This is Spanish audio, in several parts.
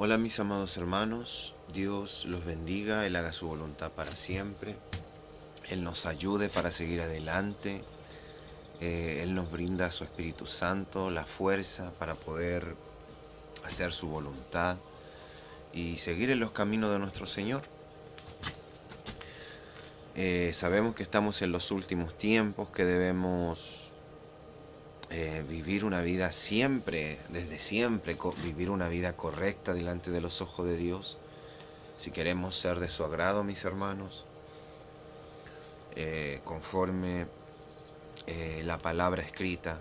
Hola mis amados hermanos, Dios los bendiga, Él haga su voluntad para siempre, Él nos ayude para seguir adelante, Él nos brinda su Espíritu Santo, la fuerza para poder hacer su voluntad y seguir en los caminos de nuestro Señor. Sabemos que estamos en los últimos tiempos, que debemos vivir una vida siempre, desde siempre, vivir una vida correcta delante de los ojos de Dios. Si queremos ser de su agrado, mis hermanos, conforme la palabra escrita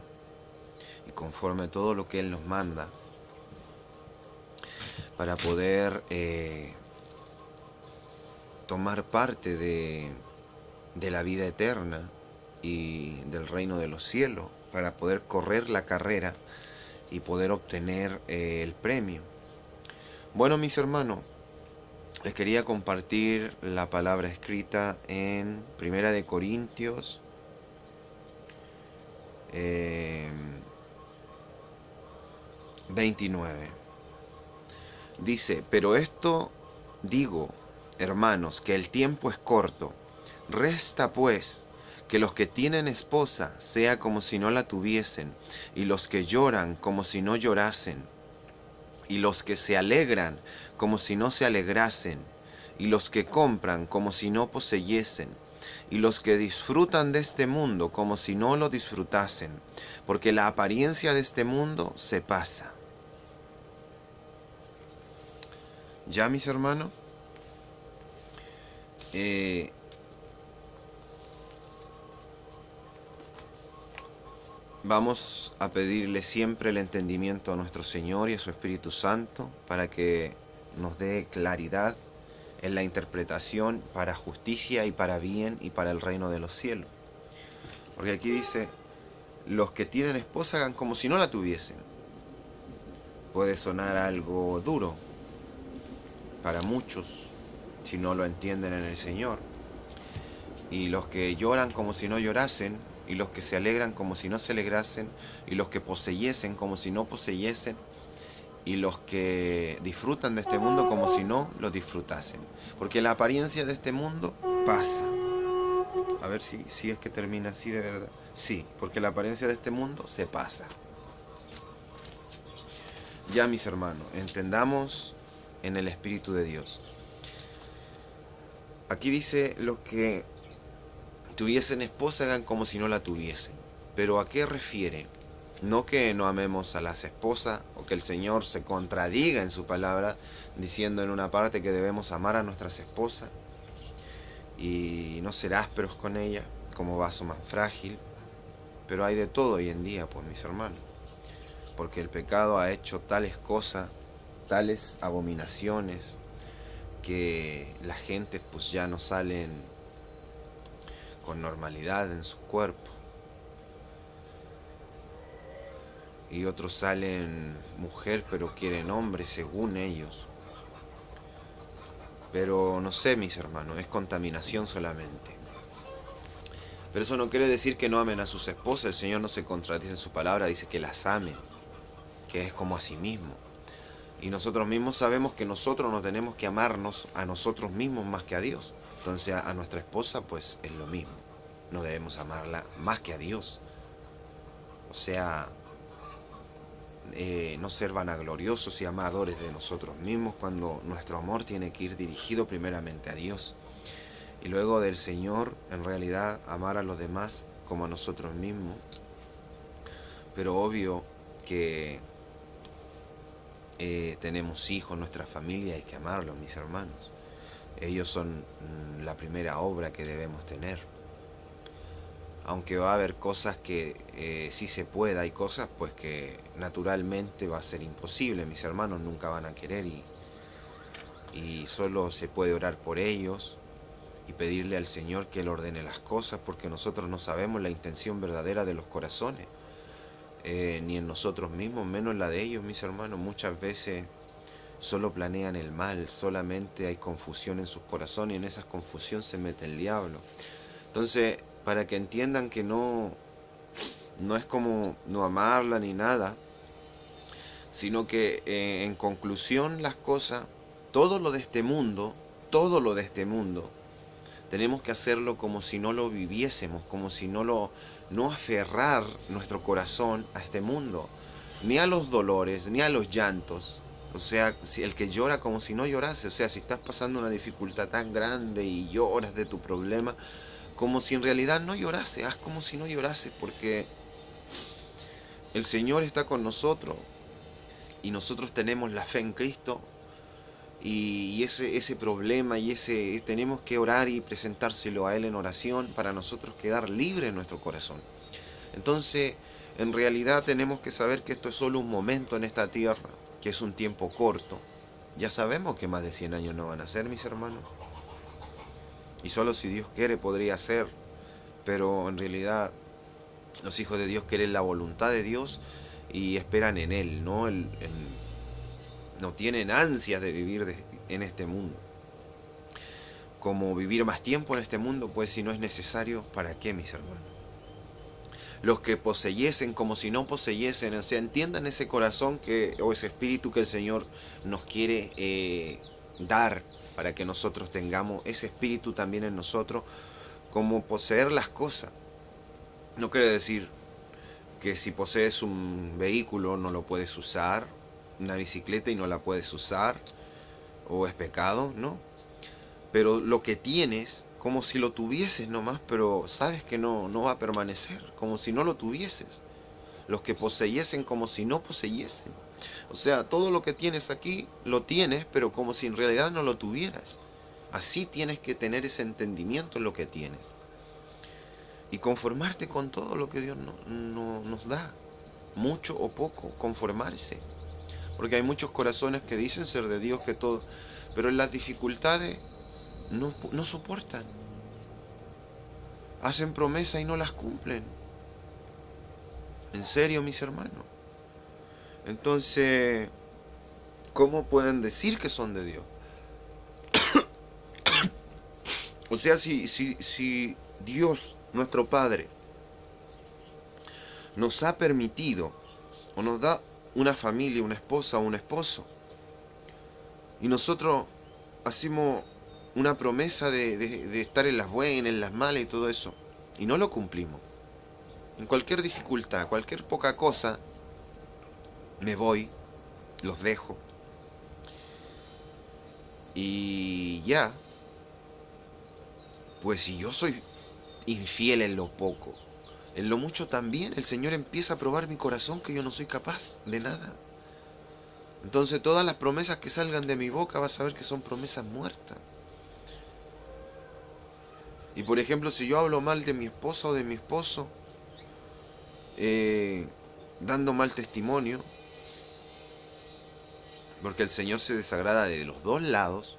y conforme todo lo que Él nos manda, para poder tomar parte de la vida eterna y del reino de los cielos, para poder correr la carrera y poder obtener el premio. Bueno, mis hermanos, les quería compartir la palabra escrita en Primera de Corintios 29. Dice: pero esto digo, hermanos, que el tiempo es corto. Resta pues que los que tienen esposa sea como si no la tuviesen, y los que lloran como si no llorasen, y los que se alegran como si no se alegrasen, y los que compran como si no poseyesen, y los que disfrutan de este mundo como si no lo disfrutasen, porque la apariencia de este mundo se pasa. Ya, mis hermanos, vamos a pedirle siempre el entendimiento a nuestro Señor y a su Espíritu Santo para que nos dé claridad en la interpretación para justicia y para bien y para el reino de los cielos. Porque aquí dice: los que tienen esposa hagan como si no la tuviesen. Puede sonar algo duro para muchos si no lo entienden en el Señor. Y los que lloran como si no llorasen, y los que se alegran como si no se alegrasen, y los que poseyesen como si no poseyesen, y los que disfrutan de este mundo como si no lo disfrutasen. Porque la apariencia de este mundo pasa. A ver si es que termina así de verdad. Sí, porque la apariencia de este mundo se pasa. Ya, mis hermanos, entendamos en el Espíritu de Dios. Aquí dice: los que tuviesen esposa hagan como si no la tuviesen. ¿Pero a qué refiere? No que no amemos a las esposas o que el Señor se contradiga en su palabra diciendo en una parte que debemos amar a nuestras esposas y no ser ásperos con ellas como vaso más frágil. Pero hay de todo hoy en día, pues, mis hermanos, porque el pecado ha hecho tales cosas, tales abominaciones, que la gente pues ya no salen con normalidad en su cuerpo, y otros salen mujer pero quieren hombre según ellos. Pero no sé, mis hermanos, es contaminación solamente. Pero eso no quiere decir que no amen a sus esposas. El Señor no se contradice en su palabra, dice que las amen, que es como a sí mismo. Y nosotros mismos sabemos que nosotros no tenemos que amarnos a nosotros mismos más que a Dios. Entonces a nuestra esposa pues es lo mismo. No debemos amarla más que a Dios. O sea, no ser vanagloriosos y amadores de nosotros mismos, cuando nuestro amor tiene que ir dirigido primeramente a Dios. Y luego del Señor, en realidad, amar a los demás como a nosotros mismos. Pero obvio que tenemos hijos, nuestra familia, hay que amarlos, mis hermanos. Ellos son la primera obra que debemos tener. Aunque va a haber cosas que sí se pueda, hay cosas pues que naturalmente va a ser imposible. Mis hermanos nunca van a querer y solo se puede orar por ellos y pedirle al Señor que Él ordene las cosas, porque nosotros no sabemos la intención verdadera de los corazones, ni en nosotros mismos, menos en la de ellos, mis hermanos. Muchas veces solo planean el mal, solamente hay confusión en sus corazones y en esa confusión se mete el diablo. Entonces, para que entiendan que no es como no amarla ni nada, sino que en conclusión las cosas, todo lo de este mundo, todo lo de este mundo, tenemos que hacerlo como si no lo viviésemos, como si no aferrar nuestro corazón a este mundo, ni a los dolores, ni a los llantos. O sea, si el que llora como si no llorase, o sea, si estás pasando una dificultad tan grande y lloras de tu problema, como si en realidad no llorase, haz como si no llorase, porque el Señor está con nosotros y nosotros tenemos la fe en Cristo. Y ese problema y tenemos que orar y presentárselo a Él en oración para nosotros quedar libres en nuestro corazón. Entonces, en realidad tenemos que saber que esto es solo un momento en esta tierra, que es un tiempo corto. Ya sabemos que más de 100 años no van a ser, mis hermanos. Y solo si Dios quiere podría ser. Pero en realidad los hijos de Dios quieren la voluntad de Dios y esperan en Él, no tienen ansias de vivir en este mundo. Como vivir más tiempo en este mundo, pues si no es necesario, ¿para qué, mis hermanos? Los que poseyesen como si no poseyesen, o sea, entiendan ese corazón o ese espíritu que el Señor nos quiere dar para que nosotros tengamos ese espíritu también en nosotros, como poseer las cosas. No quiere decir que si posees un vehículo no lo puedes usar, una bicicleta y no la puedes usar, o es pecado, ¿no? Pero lo que tienes, como si lo tuvieses nomás, pero sabes que no va a permanecer, como si no lo tuvieses. Los que poseyesen como si no poseyesen. O sea, todo lo que tienes aquí, lo tienes, pero como si en realidad no lo tuvieras. Así tienes que tener ese entendimiento en lo que tienes. Y conformarte con todo lo que Dios nos da. Mucho o poco, conformarse. Porque hay muchos corazones que dicen ser de Dios, que todo, pero en las dificultades no soportan. Hacen promesas y no las cumplen. En serio, mis hermanos. Entonces, ¿cómo pueden decir que son de Dios? O sea, si Dios, nuestro Padre, nos ha permitido o nos da una familia, una esposa o un esposo, y nosotros hacemos una promesa de estar en las buenas, en las malas y todo eso, y no lo cumplimos. En cualquier dificultad, cualquier poca cosa, me voy, los dejo, y ya. Pues si yo soy infiel en lo poco, en lo mucho también el Señor empieza a probar mi corazón, que yo no soy capaz de nada. Entonces todas las promesas que salgan de mi boca vas a ver que son promesas muertas. Y por ejemplo, si yo hablo mal de mi esposa o de mi esposo, dando mal testimonio, porque el Señor se desagrada de los dos lados,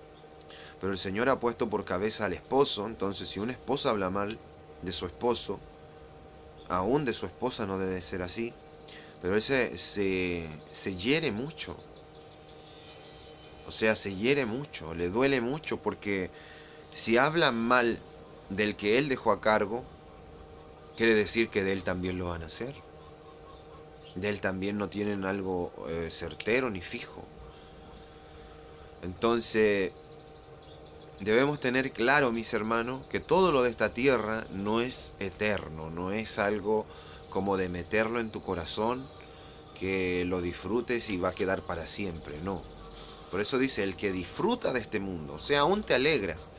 pero el Señor ha puesto por cabeza al esposo. Entonces si una esposa habla mal de su esposo, aún de su esposa no debe ser así, pero él se hiere mucho. O sea, se hiere mucho, le duele mucho, porque si hablan mal del que él dejó a cargo, quiere decir que de él también lo van a hacer. De él también no tienen algo certero ni fijo. Entonces, debemos tener claro, mis hermanos, que todo lo de esta tierra no es eterno, no es algo como de meterlo en tu corazón, que lo disfrutes y va a quedar para siempre, no. Por eso dice, el que disfruta de este mundo, o sea, aún te alegras,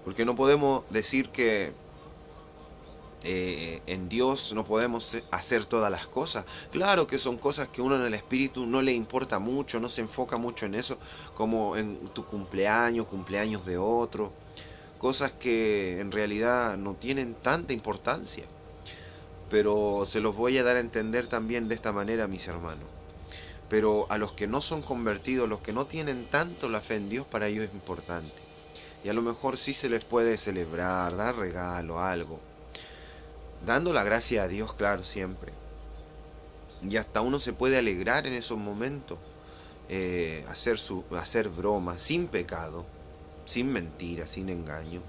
porque no podemos decir que en Dios no podemos hacer todas las cosas. Claro que son cosas que uno en el espíritu no le importa mucho, no se enfoca mucho en eso, como en tu cumpleaños de otro, cosas que en realidad no tienen tanta importancia. Pero se los voy a dar a entender también de esta manera, mis hermanos. Pero a los que no son convertidos, los que no tienen tanto la fe en Dios, para ellos es importante. Y a lo mejor sí se les puede celebrar, dar regalo, algo, dando la gracia a Dios, claro, siempre. Y hasta uno se puede alegrar en esos momentos, hacer bromas sin pecado, sin mentira, sin engaño.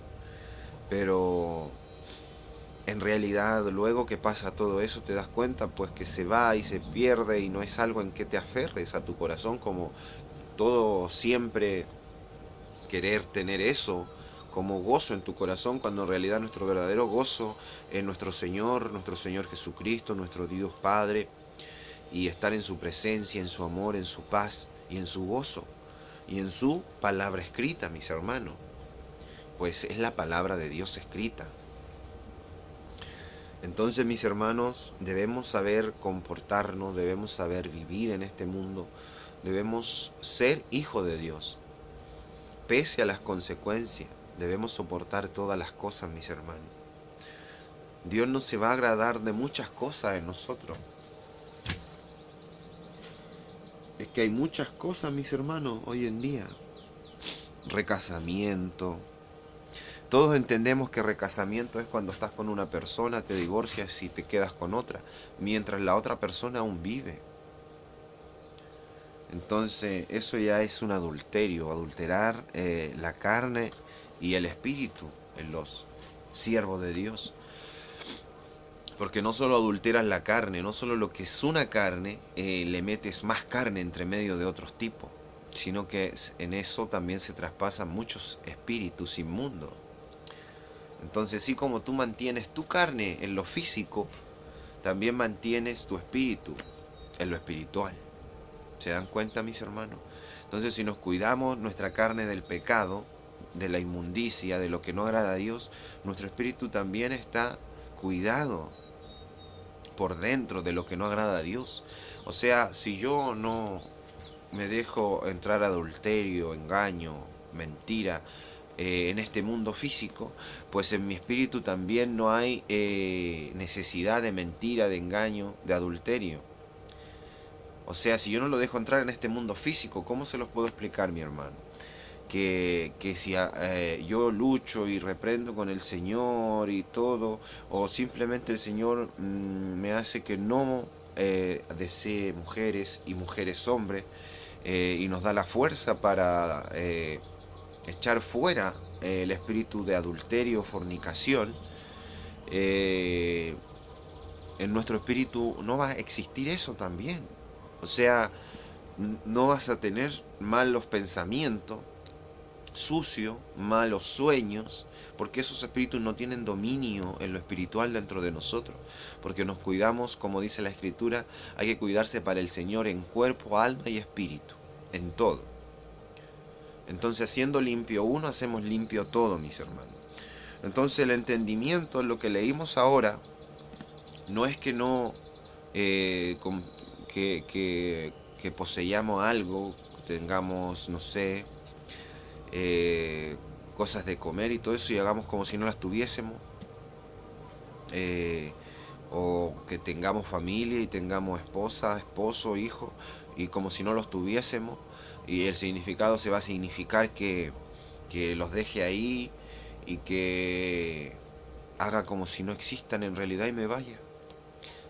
Pero en realidad luego que pasa todo eso te das cuenta pues que se va y se pierde y no es algo en que te aferres a tu corazón como todo siempre querer tener eso como gozo en tu corazón, cuando en realidad nuestro verdadero gozo es nuestro Señor Jesucristo, nuestro Dios Padre, y estar en su presencia, en su amor, en su paz y en su gozo y en su palabra escrita, mis hermanos, pues es la palabra de Dios escrita. Entonces, mis hermanos, debemos saber comportarnos, debemos saber vivir en este mundo, debemos ser hijos de Dios, pese a las consecuencias. Debemos soportar todas las cosas, mis hermanos. Dios no se va a agradar de muchas cosas en nosotros. Es que hay muchas cosas, mis hermanos, hoy en día. Recasamiento. Todos entendemos que recasamiento es cuando estás con una persona, te divorcias y te quedas con otra, mientras la otra persona aún vive. Entonces eso ya es un adulterio, adulterar la carne y el espíritu en los siervos de Dios. Porque no solo adulteras la carne, no solo lo que es una carne, le metes más carne entre medio de otros tipos, sino que en eso también se traspasan muchos espíritus inmundos. Entonces, así como tú mantienes tu carne en lo físico, también mantienes tu espíritu en lo espiritual. ¿Se dan cuenta, mis hermanos? Entonces, si nos cuidamos nuestra carne del pecado, de la inmundicia, de lo que no agrada a Dios, nuestro espíritu también está cuidado por dentro de lo que no agrada a Dios. O sea, si yo no me dejo entrar adulterio, engaño, mentira en este mundo físico, pues en mi espíritu también no hay necesidad de mentira, de engaño, de adulterio. O sea, si yo no lo dejo entrar en este mundo físico, ¿cómo se los puedo explicar, mi hermano? Que si yo lucho y reprendo con el Señor y todo, o simplemente el Señor me hace que no desee mujeres y mujeres hombres, y nos da la fuerza para echar fuera el espíritu de adulterio, fornicación, en nuestro espíritu no va a existir eso también. O sea, no vas a tener malos pensamientos, sucio, malos sueños, porque esos espíritus no tienen dominio en lo espiritual dentro de nosotros, porque nos cuidamos, como dice la Escritura, hay que cuidarse para el Señor en cuerpo, alma y espíritu, en todo. Entonces, haciendo limpio uno, hacemos limpio todo, mis hermanos. Entonces, el entendimiento, lo que leímos ahora, no es que no que poseyamos algo, tengamos, no sé, cosas de comer y todo eso y hagamos como si no las tuviésemos, o que tengamos familia y tengamos esposa, esposo, hijo y como si no los tuviésemos, y el significado se va a significar que los deje ahí y que haga como si no existan en realidad y me vaya.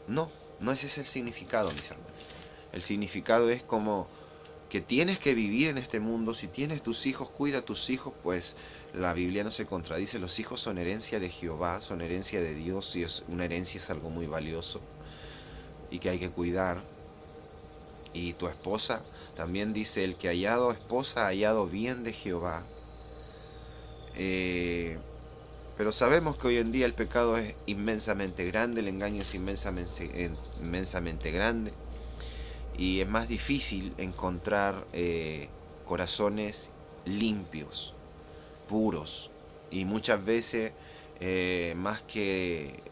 No, no ese es el significado, mis hermanos. El significado es como que tienes que vivir en este mundo. Si tienes tus hijos, cuida a tus hijos, pues la Biblia no se contradice. Los hijos son herencia de Jehová, son herencia de Dios, y es una herencia, es algo muy valioso y que hay que cuidar. Y tu esposa, también dice, el que ha hallado esposa ha hallado bien de Jehová. Pero sabemos que hoy en día el pecado es inmensamente grande, el engaño es inmensamente grande, y es más difícil encontrar corazones limpios, puros, y muchas veces más que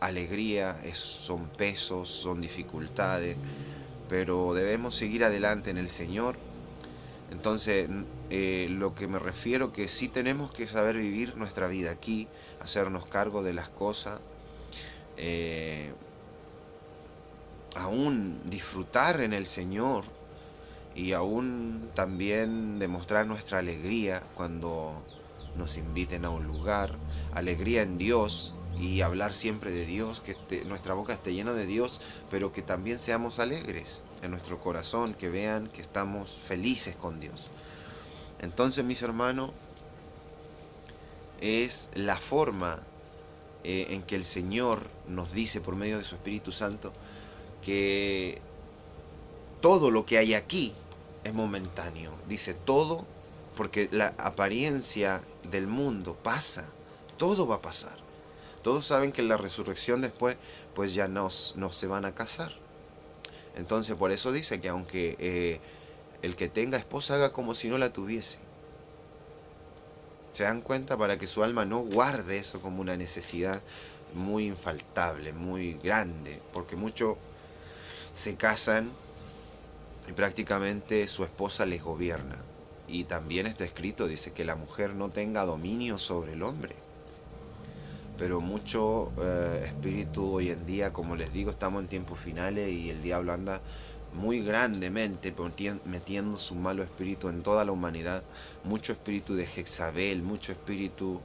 alegría son pesos, son dificultades, pero debemos seguir adelante en el Señor. Entonces, lo que me refiero que sí tenemos que saber vivir nuestra vida aquí, hacernos cargo de las cosas, aún disfrutar en el Señor y aún también demostrar nuestra alegría cuando nos inviten a un lugar, alegría en Dios y hablar siempre de Dios, que nuestra boca esté llena de Dios, pero que también seamos alegres en nuestro corazón, que vean que estamos felices con Dios. Entonces, mis hermanos, es la forma en que el Señor nos dice por medio de su Espíritu Santo que todo lo que hay aquí es momentáneo. Dice todo, porque la apariencia del mundo pasa, todo va a pasar. Todos saben que en la resurrección después pues ya no se van a casar. Entonces por eso dice que aunque el que tenga esposa haga como si no la tuviese. ¿Se dan cuenta? Para que su alma no guarde eso como una necesidad muy infaltable, muy grande. Porque muchos se casan y prácticamente su esposa les gobierna. Y también está escrito, dice que la mujer no tenga dominio sobre el hombre. Pero mucho espíritu hoy en día, como les digo, estamos en tiempos finales y el diablo anda muy grandemente metiendo su malo espíritu en toda la humanidad. Mucho espíritu de Jezabel, mucho espíritu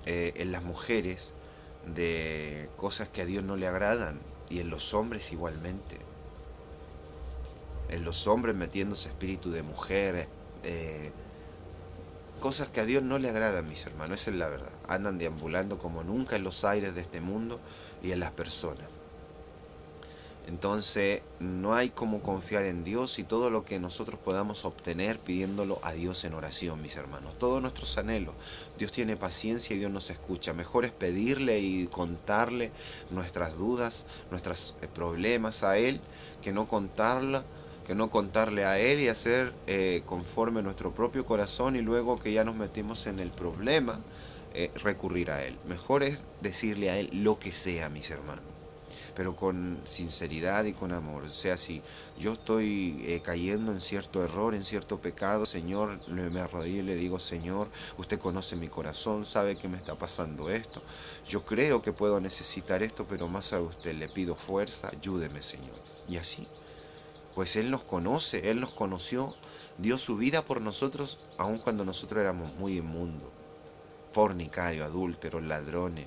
en las mujeres de cosas que a Dios no le agradan, y en los hombres igualmente. En los hombres metiéndose espíritu de mujer, cosas que a Dios no le agradan, mis hermanos, esa es la verdad. Andan deambulando como nunca en los aires de este mundo y en las personas. Entonces no hay como confiar en Dios, y todo lo que nosotros podamos obtener pidiéndolo a Dios en oración, mis hermanos. Todos nuestros anhelos. Dios tiene paciencia y Dios nos escucha. Mejor es pedirle y contarle nuestras dudas, nuestros problemas a Él, que no contarle a Él y hacer conforme nuestro propio corazón, y luego que ya nos metimos en el problema, recurrir a Él. Mejor es decirle a Él lo que sea, mis hermanos, pero con sinceridad y con amor. O sea, si yo estoy cayendo en cierto error, en cierto pecado, Señor, me arrodillo y le digo: Señor, usted conoce mi corazón, sabe que me está pasando esto, yo creo que puedo necesitar esto, pero más a usted le pido fuerza, ayúdeme, Señor. Y así, pues Él nos conoce, Él nos conoció, dio su vida por nosotros, aun cuando nosotros éramos muy inmundos, fornicarios, adúlteros, ladrones,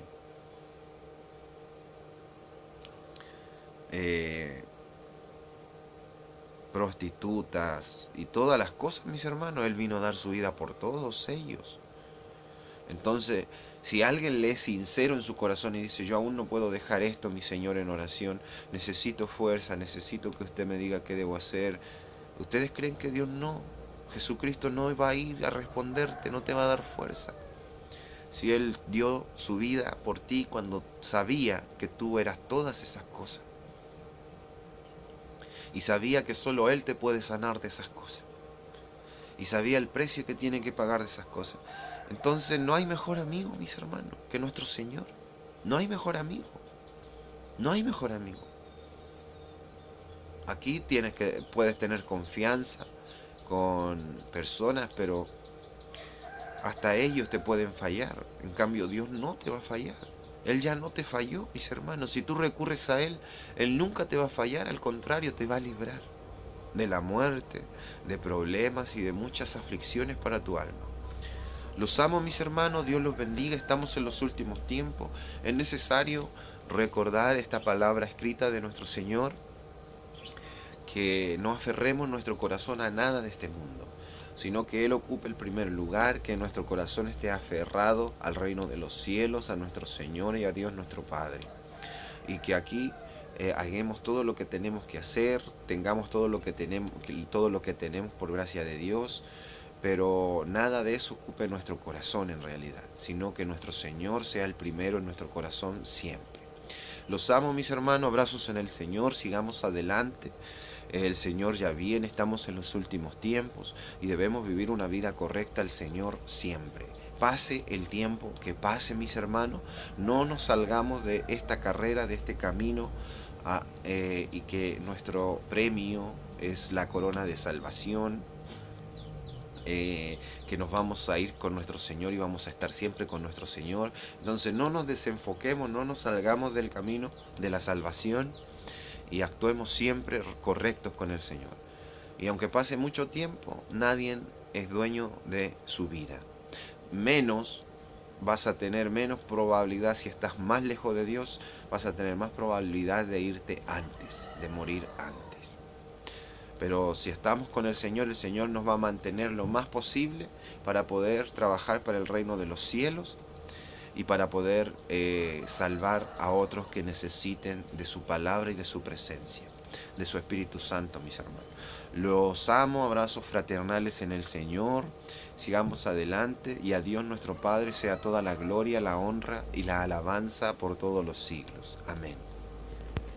prostitutas y todas las cosas, mis hermanos. Él vino a dar su vida por todos ellos. Entonces, si alguien le es sincero en su corazón y dice: yo aún no puedo dejar esto, mi Señor, en oración, necesito fuerza, necesito que usted me diga qué debo hacer. ¿Ustedes creen que Dios no? Jesucristo no va a ir a responderte, no te va a dar fuerza. Si Él dio su vida por ti cuando sabía que tú eras todas esas cosas, y sabía que solo Él te puede sanar de esas cosas, y sabía el precio que tiene que pagar de esas cosas, entonces no hay mejor amigo, mis hermanos, que nuestro Señor. No hay mejor amigo. No hay mejor amigo. Aquí puedes tener confianza con personas, pero hasta ellos te pueden fallar. En cambio, Dios no te va a fallar. Él ya no te falló, mis hermanos. Si tú recurres a Él, Él nunca te va a fallar. Al contrario, te va a librar de la muerte, de problemas y de muchas aflicciones para tu alma. Los amo, mis hermanos. Dios los bendiga. Estamos en los últimos tiempos. Es necesario recordar esta palabra escrita de nuestro Señor, que no aferremos nuestro corazón a nada de este mundo, sino que Él ocupe el primer lugar, que nuestro corazón esté aferrado al reino de los cielos, a nuestro Señor y a Dios nuestro Padre. Y que aquí hagamos todo lo que tenemos que hacer, tengamos todo lo que tenemos por gracia de Dios, pero nada de eso ocupe nuestro corazón en realidad, sino que nuestro Señor sea el primero en nuestro corazón siempre. Los amo, mis hermanos, abrazos en el Señor, sigamos adelante. El Señor ya viene, estamos en los últimos tiempos y debemos vivir una vida correcta al Señor siempre. Pase el tiempo que pase, mis hermanos, no nos salgamos de esta carrera, de este camino, y que nuestro premio es la corona de salvación, que nos vamos a ir con nuestro Señor y vamos a estar siempre con nuestro Señor. Entonces no nos desenfoquemos, no nos salgamos del camino de la salvación, y actuemos siempre correctos con el Señor. Y aunque pase mucho tiempo, nadie es dueño de su vida. Vas a tener menos probabilidad, si estás más lejos de Dios, vas a tener más probabilidad de irte antes, de morir antes. Pero si estamos con el Señor nos va a mantener lo más posible para poder trabajar para el reino de los cielos y para poder salvar a otros que necesiten de su palabra y de su presencia, de su Espíritu Santo, mis hermanos. Los amo, abrazos fraternales en el Señor. Sigamos adelante y a Dios nuestro Padre sea toda la gloria, la honra y la alabanza por todos los siglos. Amén.